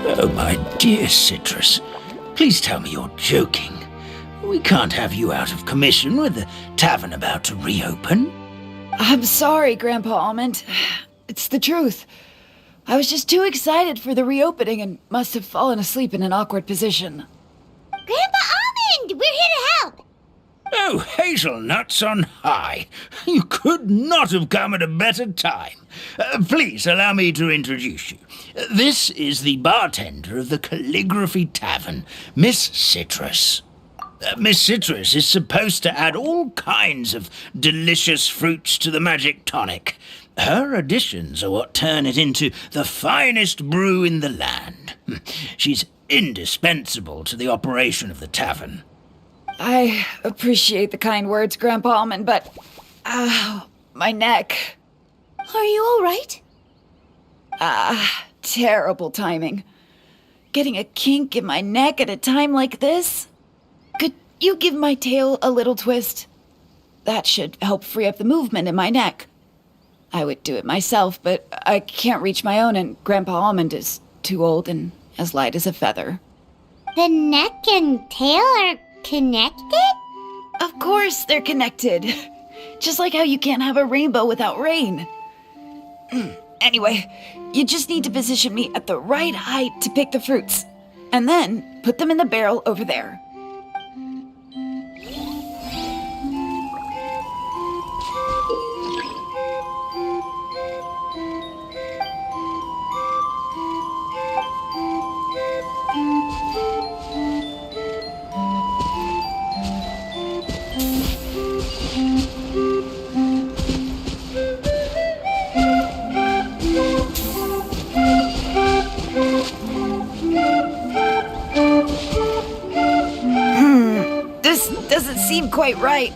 Oh, my dear Citrus, please tell me you're joking. We can't have you out of commission with the tavern about to reopen. I'm sorry, Grandpa Almond. It's the truth. I was just too excited for the reopening and must have fallen asleep in an awkward position. Grandpa Almond, we're here to help. Oh, hazelnuts on high. You could not have come at a better time. Please allow me to introduce you. This is the bartender of the Calligraphy Tavern, Miss Citrus. Miss Citrus is supposed to add all kinds of delicious fruits to the magic tonic. Her additions are what turn it into the finest brew in the land. She's indispensable to the operation of the tavern. I appreciate the kind words, Grandpa Almond, but... my neck. Are you all right? Terrible timing. Getting a kink in my neck at a time like this? Could you give my tail a little twist? That should help free up the movement in my neck. I would do it myself, but I can't reach my own, and Grandpa Almond is too old and as light as a feather. The neck and tail are connected? Of course they're connected. Just like how you can't have a rainbow without rain. Anyway, you just need to position me at the right height to pick the fruits, and then put them in the barrel over there. This doesn't seem quite right.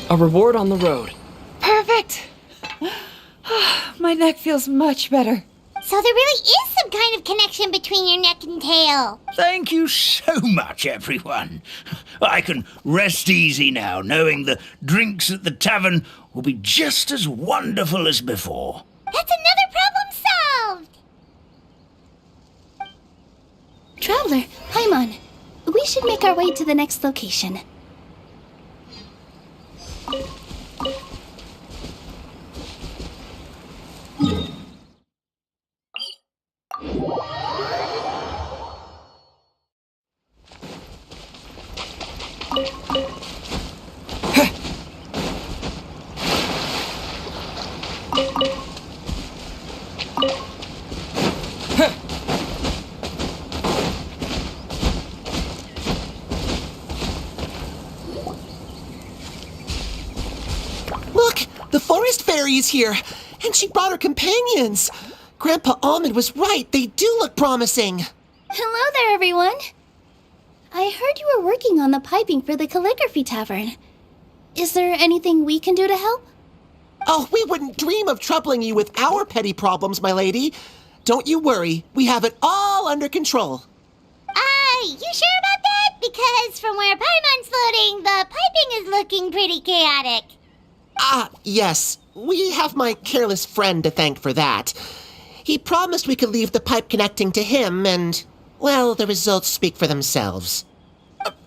A reward on the road. Perfect! My neck feels much better. So there really is some kind of connection between your neck and tail. Thank you so much, everyone. I can rest easy now, knowing the drinks at the tavern will be just as wonderful as before. That's another problem solved! Traveler, Paimon, we should make our way to the next location. Look, the forest fairy is here, and she brought her companions. Grandpa Almond was right. They do look promising. Hello there, everyone. I heard you were working on the piping for the Calligraphy Tavern. Is there anything we can do to help? Oh, we wouldn't dream of troubling you with our petty problems, my lady. Don't you worry. We have it all under control. You sure about that? Because from where Paimon's floating, the piping is looking pretty chaotic. Yes. We have my careless friend to thank for that. He promised we could leave the pipe connecting to him, and, well, the results speak for themselves.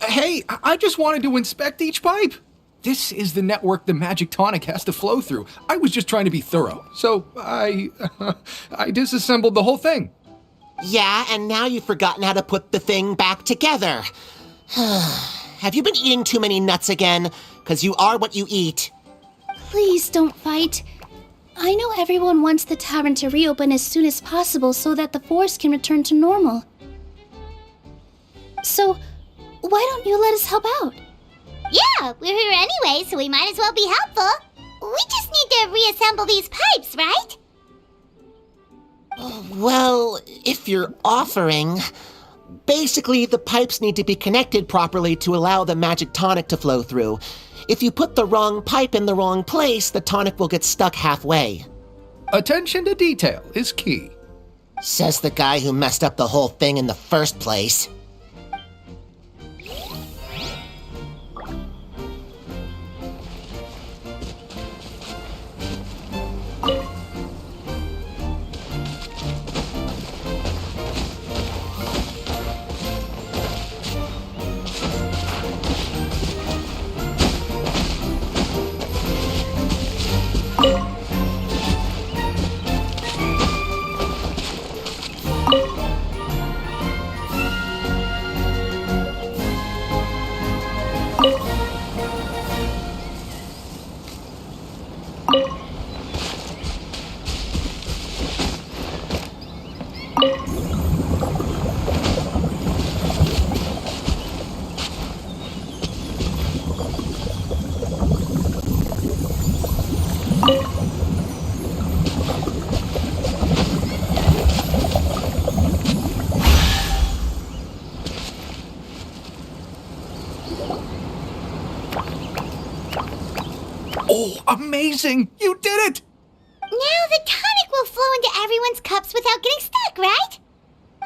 Hey, I just wanted to inspect each pipe. This is the network the magic tonic has to flow through. I was just trying to be thorough, so I disassembled the whole thing. Yeah, and now you've forgotten how to put the thing back together. Have you been eating too many nuts again? 'Cause you are what you eat. Please don't fight. I know everyone wants the tavern to reopen as soon as possible so that the forest can return to normal. So, why don't you let us help out? Yeah, we're here anyway, so we might as well be helpful. We just need to reassemble these pipes, right? life you're offering. Basically, the pipes need to be connected properly to allow the magic tonic to flow through. If you put the wrong pipe in the wrong place, the tonic will get stuck halfway. Attention to detail is key. Says the guy who messed up the whole thing in the first place. Oh, amazing! You did it! Now the tonic will flow into everyone's cups without getting stuck, right?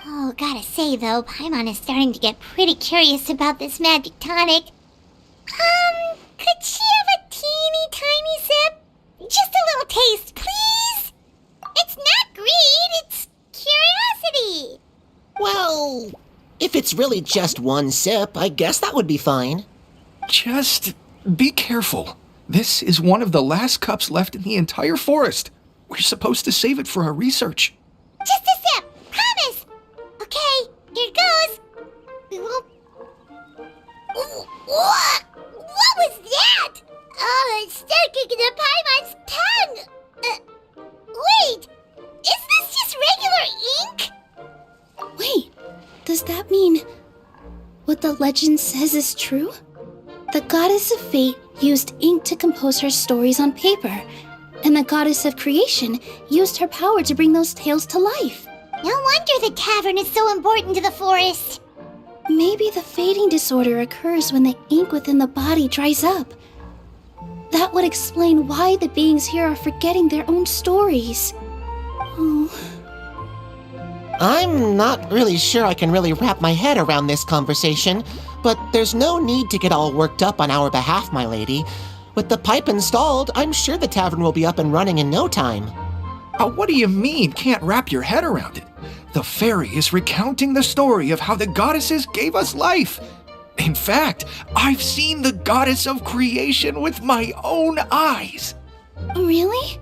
Oh, gotta say though, Paimon is starting to get pretty curious about this magic tonic. Could she have a teeny tiny sip? Just a little taste, please? It's not greed, it's curiosity. Well, if it's really just one sip, I guess that would be fine. Just be careful. This is one of the last cups left in the entire forest. We're supposed to save it for our research. Just a sip, promise. Okay, here goes. What was that? Oh, it's sticking to Paimon's tongue. Wait, is this just regular ink? Wait, does that mean what the legend says is true? The goddess of fate used ink to compose her stories on paper, and the goddess of creation used her power to bring those tales to life. No wonder the cavern is so important to the forest. Maybe the fading disorder occurs when the ink within the body dries up. That would explain why the beings here are forgetting their own stories. Oh. I'm not really sure I can really wrap my head around this conversation, but there's no need to get all worked up on our behalf, my lady. With the pipe installed, I'm sure the tavern will be up and running in no time. What do you mean, can't wrap your head around it? The fairy is recounting the story of how the goddesses gave us life. In fact, I've seen the goddess of creation with my own eyes. Really?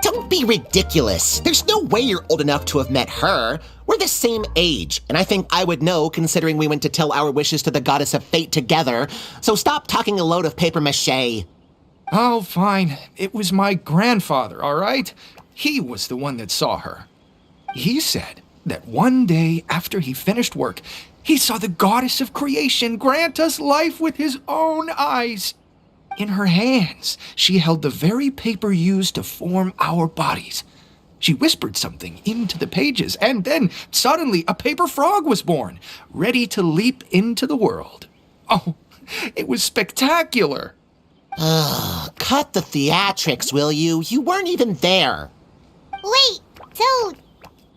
Don't be ridiculous. There's no way you're old enough to have met her. We're the same age, and I think I would know considering we went to tell our wishes to the goddess of fate together. So stop talking a load of papier-mâché. Oh, fine. It was my grandfather, all right? He was the one that saw her. He said that one day after he finished work, he saw the goddess of creation grant us life with his own eyes. In her hands, she held the very paper used to form our bodies. She whispered something into the pages, and then suddenly a paper frog was born, ready to leap into the world. Oh, it was spectacular. Cut the theatrics, will you? You weren't even there. Wait, so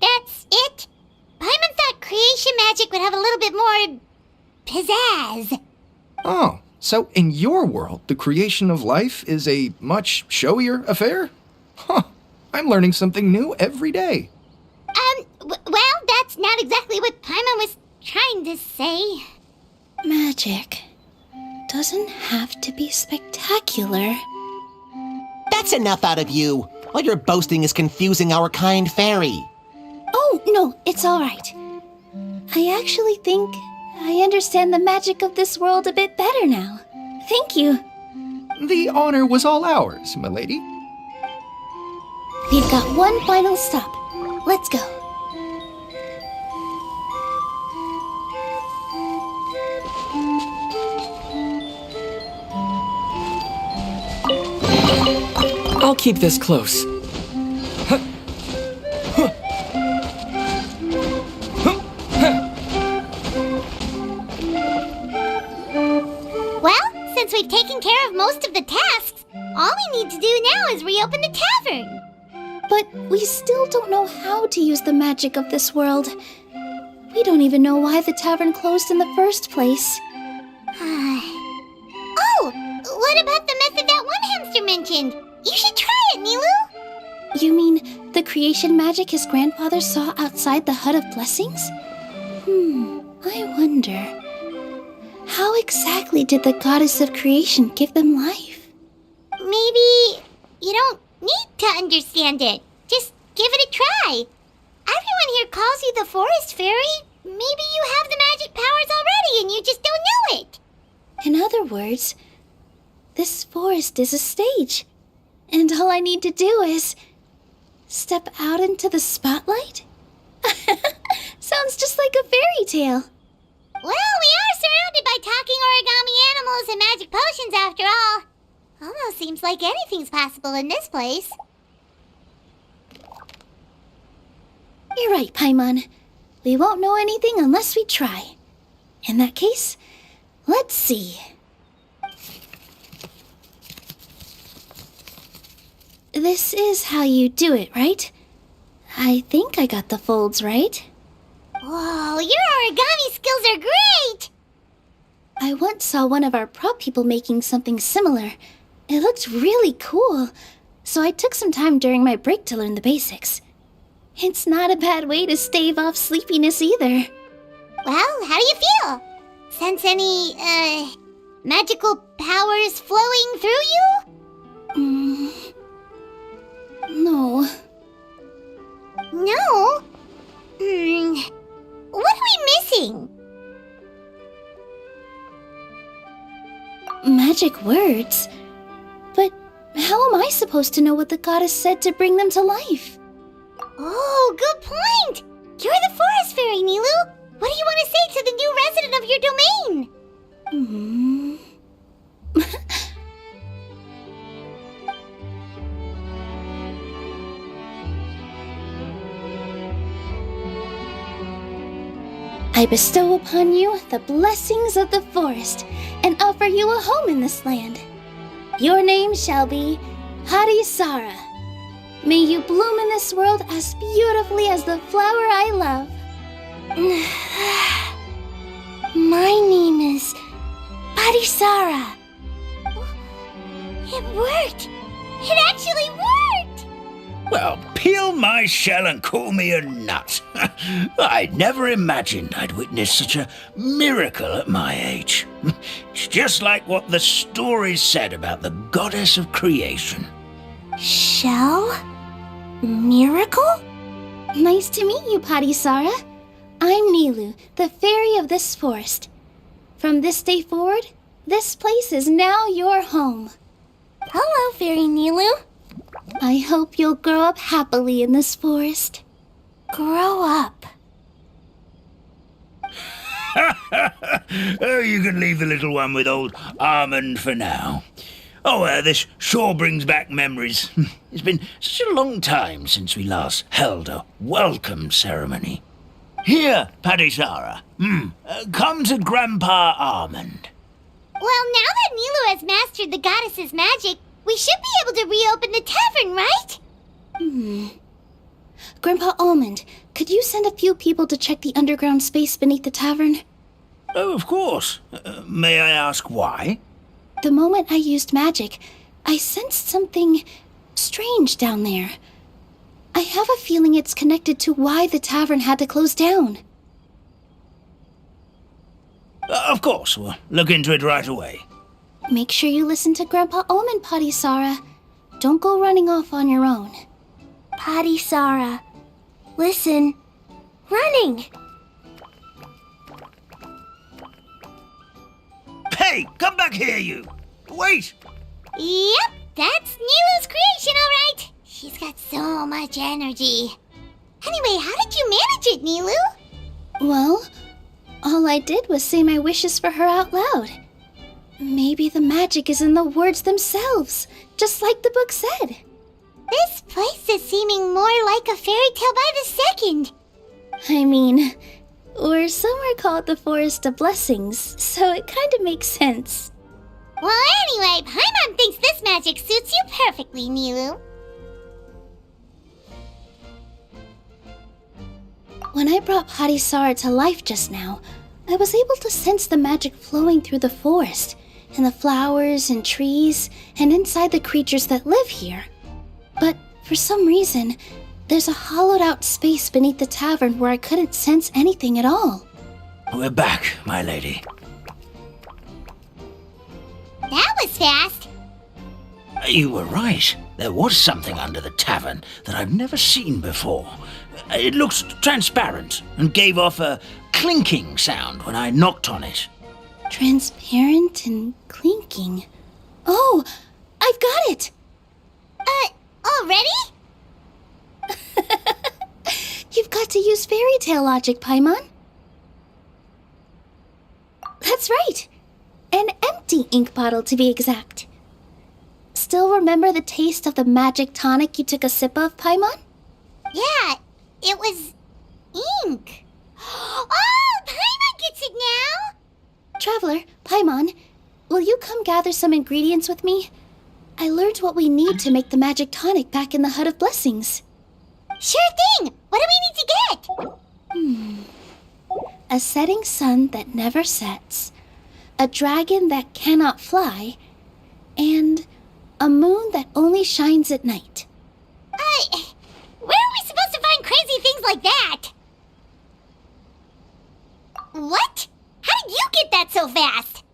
that's it? Paimon thought creation magic would have a little bit more pizzazz. Oh, so in your world, the creation of life is a much showier affair? Huh, I'm learning something new every day. Well, that's not exactly what Paimon was trying to say. Magic doesn't have to be spectacular. That's enough out of you. All your boasting is confusing our kind fairy. Oh, no, it's all right. I actually think I understand the magic of this world a bit better now. Thank you. The honor was all ours, milady. We've got one final stop. Let's go. I'll keep this close. All we need to do now is reopen the tavern. But we still don't know how to use the magic of this world. We don't even know why the tavern closed in the first place. Oh, what about the method that one hamster mentioned? You should try it, Nilu. You mean the creation magic his grandfather saw outside the Hut of Blessings? I wonder. How exactly did the goddess of creation give them life? Maybe you don't need to understand it. Just give it a try. Everyone here calls you the Forest Fairy. Maybe you have the magic powers already and you just don't know it. In other words, this forest is a stage. And all I need to do is step out into the spotlight? Sounds just like a fairy tale. Well, we are surrounded by talking origami animals and magic potions after all. Almost seems like anything's possible in this place. You're right, Paimon. We won't know anything unless we try. In that case, let's see. This is how you do it, right? I think I got the folds right. Whoa, your origami skills are great! I once saw one of our prop people making something similar. It looked really cool, so I took some time during my break to learn the basics. It's not a bad way to stave off sleepiness either. Well, how do you feel? Sense any, magical powers flowing through you? No. No? What are we missing? Magic words? But how am I supposed to know what the goddess said to bring them to life? Oh, good point! You're the Forest Fairy, Nilu! What do you want to say to the new resident of your domain? I bestow upon you the blessings of the forest and offer you a home in this land. Your name shall be Harisara. May you bloom in this world as beautifully as the flower I love. My name is Harisara. It worked! It actually worked! Well, peel my shell and call me a nut. I'd never imagined I'd witness such a miracle at my age. It's just like what the stories said about the goddess of creation. Shell? Miracle? Nice to meet you, Harisara. I'm Nilu, the fairy of this forest. From this day forward, this place is now your home. Hello, Fairy Nilu. I hope you'll grow up happily in this forest. Grow up. Oh, you can leave the little one with old Almond for now. Oh, this sure brings back memories. It's been such a long time since we last held a welcome ceremony. Here, Padisara. Come to Grandpa Almond. Well, now that Nilu has mastered the goddess's magic, we should be able to reopen the tavern, right? Grandpa Almond, could you send a few people to check the underground space beneath the tavern? Oh, of course. May I ask why? The moment I used magic, I sensed something strange down there. I have a feeling it's connected to why the tavern had to close down. Of course, we'll look into it right away. Make sure you listen to Grandpa Almond, Padisara. Don't go running off on your own. Padisara, listen. Running! Hey, come back here, you! Wait! Yep, that's Nilu's creation, all right. She's got so much energy. Anyway, how did you manage it, Nilu? Well, all I did was say my wishes for her out loud. Maybe the magic is in the words themselves, just like the book said. This place is seeming more like a fairy tale by the second. I mean, or some call it the Forest of Blessings, so it kind of makes sense. Well, anyway, Paimon thinks this magic suits you perfectly, Milu. When I brought Harisara to life just now, I was able to sense the magic flowing through the forest, and the flowers and trees, and inside the creatures that live here. But for some reason, there's a hollowed out space beneath the tavern where I couldn't sense anything at all. We're back, my lady. That was fast. You were right. There was something under the tavern that I've never seen before. It looked transparent and gave off a clinking sound when I knocked on it. Transparent and clinking. Oh, I've got it! Already? You've got to use fairy tale logic, Paimon. That's right. An empty ink bottle, to be exact. Still remember the taste of the magic tonic you took a sip of, Paimon? Yeah, it was ink. Oh, Paimon gets it now! Traveler, Paimon, will you come gather some ingredients with me? I learned what we need to make the magic tonic back in the Hut of Blessings. Sure thing! What do we need to get? A setting sun that never sets, a dragon that cannot fly, and a moon that only shines at night. Where are we supposed to find crazy things like that? What? How did you get that so fast?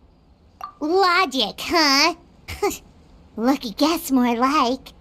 Logic, huh? Lucky guess, more like.